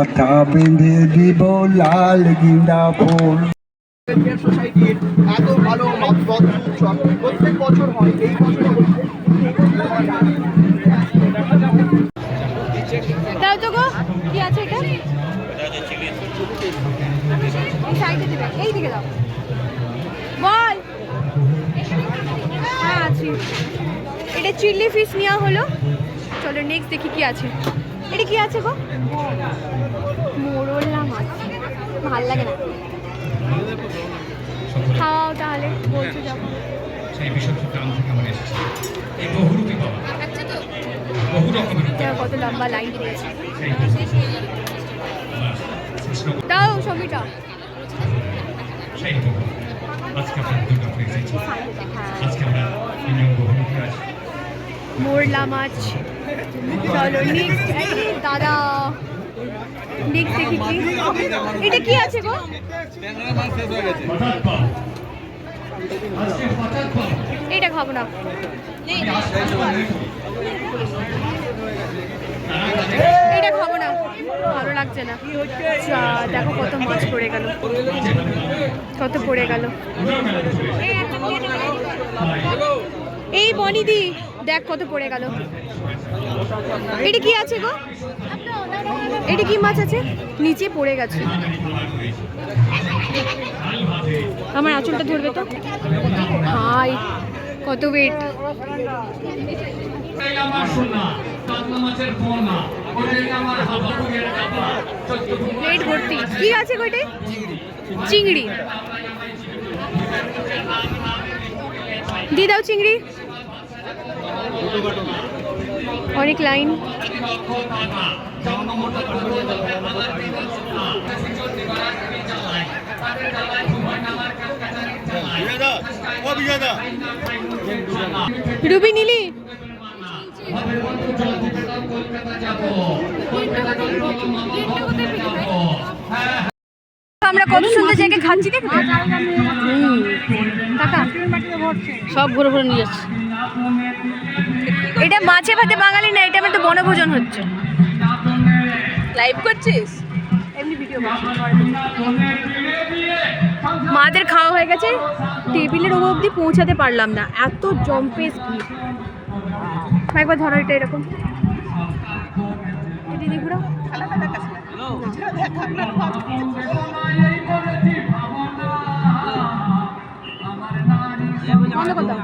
মাথা বেঁধে দিব লাল গিন্দা ফুল। সোসাইটির এত ভালো উৎসব প্রত্যেক বছর হয়, এই বছর দাও তো গো, কি আছে এটা? এই সাইডে দিবে, এই দিকে দাও। বল। হ্যাঁ আছি। এটা চিলি ফিশ নেওয়া হলো। চলো নেক্সট দেখি কি আছে। এটা কি আছে গো? মোরলা মাছ। ভাল লাগে না। খাওয়াও তাহলে, বলছো যখন। সেই বিষয়টি গ্রাম থেকে আমরা এসেছি। এই বহুরূপী বাবা বহু রকমের কত লম্বা লাইন দিয়েছে। দাও ছবিটা। সেই বহু আজকে আমরা দুর্গাপুরে এসেছি। আজকে আমরা নিয়ম বহুরূপী আছি। মোরলা মাছ। চলো নেক্সট। দাদা নেক্সট দেখি কি এটা কি আছে গো? এটা খাবো না। এটা খাবো না, ভালো লাগছে না। দেখো কত মাছ পড়ে গেল, কত পড়ে গেল। এই বনিদি দেখ কত পড়ে গেল। এটা কি আছে গো? এটা কি মাছ আছে? নিচে পড়ে গেছে। আমার আঁচলটা ধরবে তো? হাই কত ওয়েট। প্লেট ভর্তি। কি আছে গোটে? চিংড়ি। দিয়ে দাও চিংড়ি। অনেক লাইন। রুবি নীলি আমরা কত সুন্দর জায়গায় খাচ্ছি। দেখ কাকা সব ঘুরে ঘুরে নিয়ে যাচ্ছে। এটা মাছে ভাতে বাঙালি না, এটা আমার তো বনভোজন হচ্ছে। লাইভ করছিস? এমনি ভিডিও মাদের খাওয়া হয়ে গেছে, টেবিলের ওপর অবধি পৌঁছাতে পারলাম না, এত জম্পেস ভিড়। একবার ধরো এটা এরকম দিদি ঘুরো। বন্ধ করতাম।